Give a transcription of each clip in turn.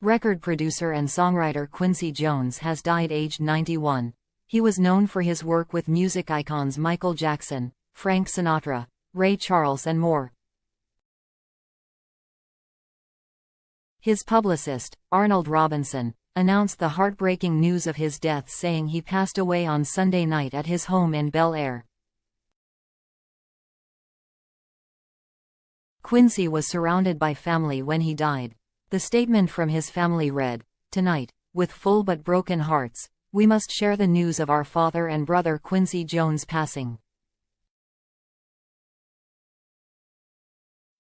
Record producer and songwriter Quincy Jones has died aged 91. He was known for his work with music icons Michael Jackson, Frank Sinatra, Ray Charles and more. His publicist, Arnold Robinson, announced the heartbreaking news of his death, saying he passed away on Sunday night at his home in Bel Air. Quincy was surrounded by family when he died. The statement from his family read, "Tonight, with full but broken hearts, we must share the news of our father and brother Quincy Jones' passing.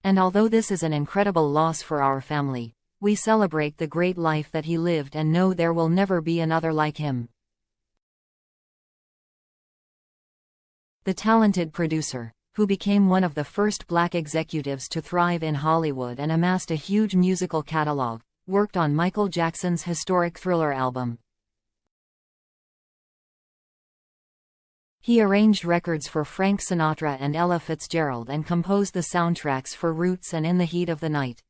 And although this is an incredible loss for our family, we celebrate the great life that he lived and know there will never be another like him." The talented producer, who became one of the first black executives to thrive in Hollywood and amassed a huge musical catalog, worked on Michael Jackson's historic Thriller album. He arranged records for Frank Sinatra and Ella Fitzgerald and composed the soundtracks for Roots and In the Heat of the Night.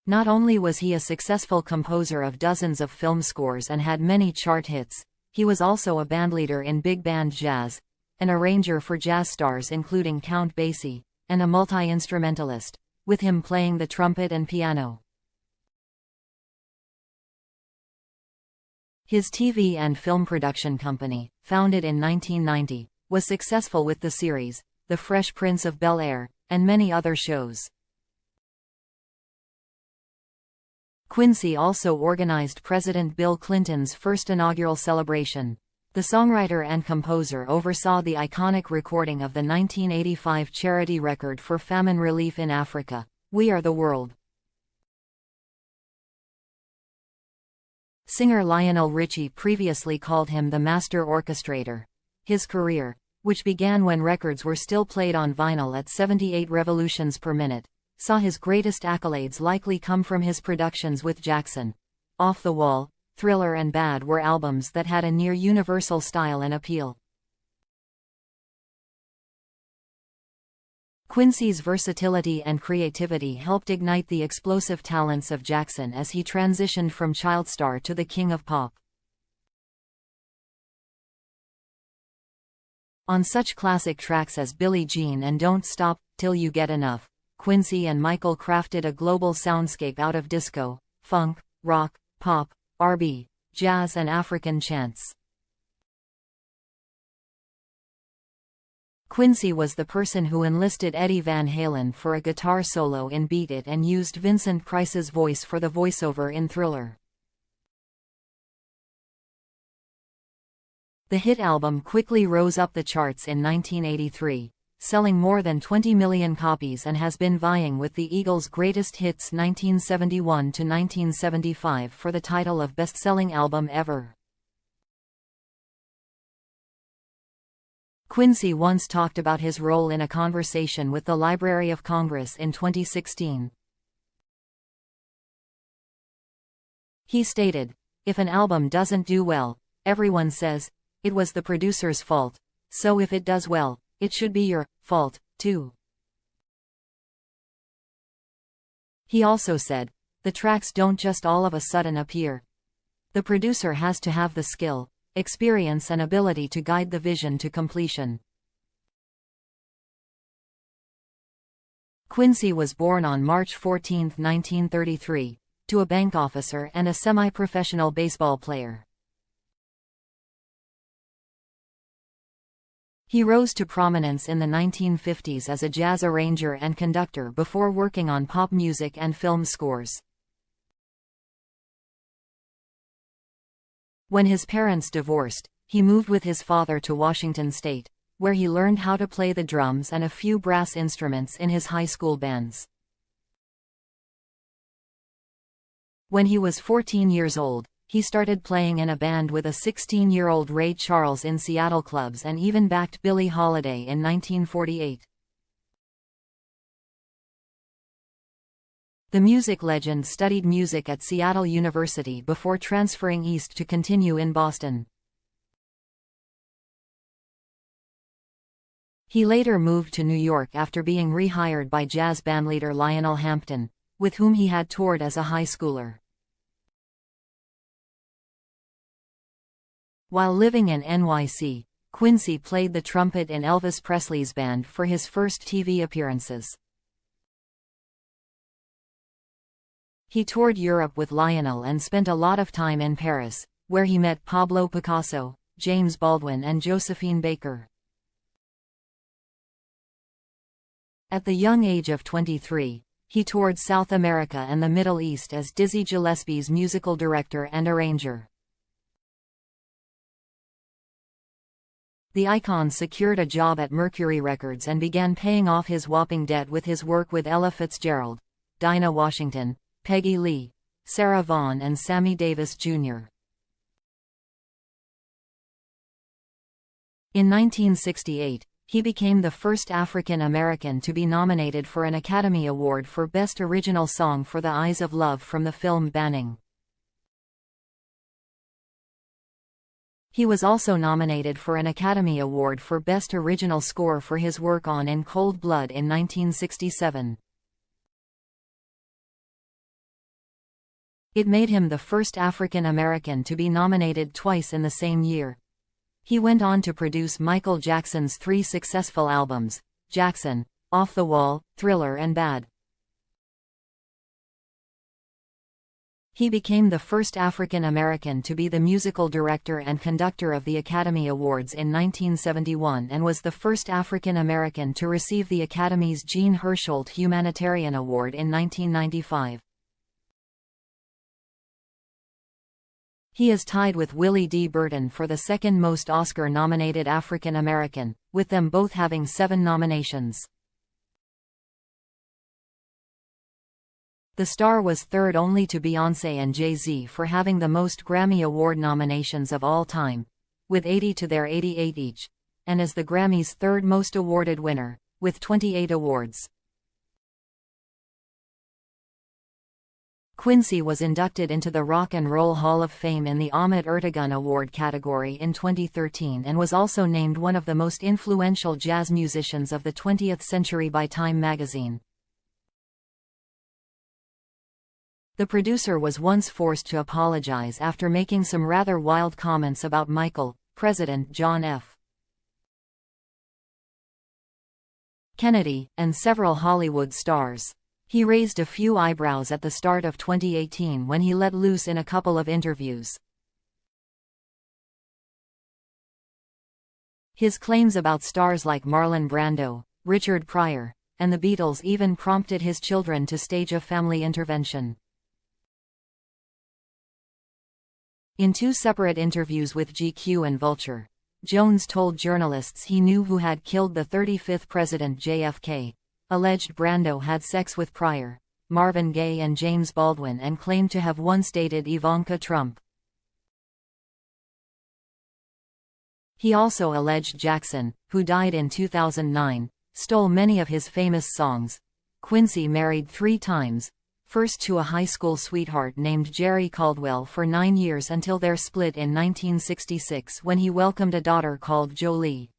Not only was he a successful composer of dozens of film scores and had many chart hits, he was also a bandleader in big band jazz, an arranger for jazz stars including Count Basie, and a multi-instrumentalist, with him playing the trumpet and piano. His TV and film production company, founded in 1990, was successful with the series, The Fresh Prince of Bel-Air, and many other shows. Quincy also organized President Bill Clinton's first inaugural celebration. The songwriter and composer oversaw the iconic recording of the 1985 charity record for famine relief in Africa, We Are the World. Singer Lionel Richie previously called him the master orchestrator. His career, which began when records were still played on vinyl at 78 revolutions per minute, saw his greatest accolades likely come from his productions with Jackson. Off the Wall, Thriller and Bad were albums that had a near universal style and appeal. Quincy's versatility and creativity helped ignite the explosive talents of Jackson as he transitioned from child star to the king of pop. On such classic tracks as Billie Jean and Don't Stop Till You Get Enough, Quincy and Michael crafted a global soundscape out of disco, funk, rock, pop, R&B, jazz and African chants. Quincy was the person who enlisted Eddie Van Halen for a guitar solo in Beat It and used Vincent Price's voice for the voiceover in Thriller. The hit album quickly rose up the charts in 1983. Selling more than 20 million copies and has been vying with the Eagles' Greatest Hits 1971 to 1975 for the title of best-selling album ever. Quincy once talked about his role in a conversation with the Library of Congress in 2016. He stated, "If an album doesn't do well, everyone says, it was the producer's fault, so if it does well, it should be your fault, too." He also said, "The tracks don't just all of a sudden appear. The producer has to have the skill, experience and ability to guide the vision to completion." Quincy was born on March 14, 1933, to a bank officer and a semi-professional baseball player. He rose to prominence in the 1950s as a jazz arranger and conductor before working on pop music and film scores. When his parents divorced, he moved with his father to Washington State, where he learned how to play the drums and a few brass instruments in his high school bands. When he was 14 years old, he started playing in a band with a 16-year-old Ray Charles in Seattle clubs and even backed Billie Holiday in 1948. The music legend studied music at Seattle University before transferring east to continue in Boston. He later moved to New York after being rehired by jazz bandleader Lionel Hampton, with whom he had toured as a high schooler. While living in NYC, Quincy played the trumpet in Elvis Presley's band for his first TV appearances. He toured Europe with Lionel and spent a lot of time in Paris, where he met Pablo Picasso, James Baldwin and Josephine Baker. At the young age of 23, he toured South America and the Middle East as Dizzy Gillespie's musical director and arranger. The icon secured a job at Mercury Records and began paying off his whopping debt with his work with Ella Fitzgerald, Dinah Washington, Peggy Lee, Sarah Vaughan and Sammy Davis Jr. In 1968, he became the first African American to be nominated for an Academy Award for Best Original Song for The Eyes of Love from the film Banning. He was also nominated for an Academy Award for Best Original Score for his work on In Cold Blood in 1967. It made him the first African American to be nominated twice in the same year. He went on to produce Michael Jackson's 3 successful albums, Jackson, Off the Wall, Thriller and Bad. He became the first African American to be the musical director and conductor of the Academy Awards in 1971 and was the first African American to receive the Academy's Jean Hersholt Humanitarian Award in 1995. He is tied with Willie D. Burton for the second most Oscar-nominated African American, with them both having 7 nominations. The star was third only to Beyoncé and Jay-Z for having the most Grammy Award nominations of all time, with 80 to their 88 each, and is the Grammys' third most awarded winner, with 28 awards. Quincy was inducted into the Rock and Roll Hall of Fame in the Ahmet Ertegun Award category in 2013 and was also named one of the most influential jazz musicians of the 20th century by Time magazine. The producer was once forced to apologize after making some rather wild comments about Michael, President John F. Kennedy, and several Hollywood stars. He raised a few eyebrows at the start of 2018 when he let loose in a couple of interviews. His claims about stars like Marlon Brando, Richard Pryor, and the Beatles even prompted his children to stage a family intervention. In 2 separate interviews with GQ and Vulture, Jones told journalists he knew who had killed the 35th President JFK, alleged Brando had sex with Pryor, Marvin Gaye and James Baldwin and claimed to have once dated Ivanka Trump. He also alleged Jackson, who died in 2009, stole many of his famous songs. Quincy married 3 times, first to a high school sweetheart named Jerry Caldwell for 9 years until their split in 1966 when he welcomed a daughter called Jolie.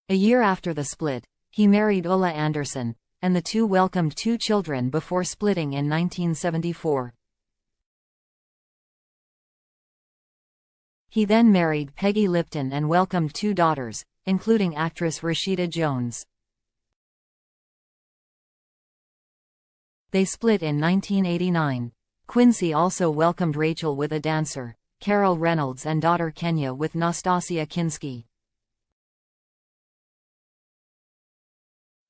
A year after the split, he married Ulla Anderson, and the two welcomed 2 children before splitting in 1974. He then married Peggy Lipton and welcomed 2 daughters, including actress Rashida Jones. They split in 1989. Quincy also welcomed Rachel with a dancer, Carol Reynolds, and daughter Kenya with Nastasia Kinski.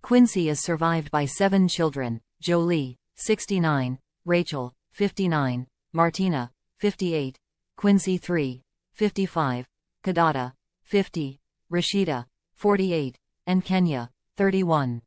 Quincy is survived by 7 children: Jolie, 69, Rachel, 59, Martina, 58, Quincy 3, 55, Kadada, 50, Rashida, 48, and Kenya, 31.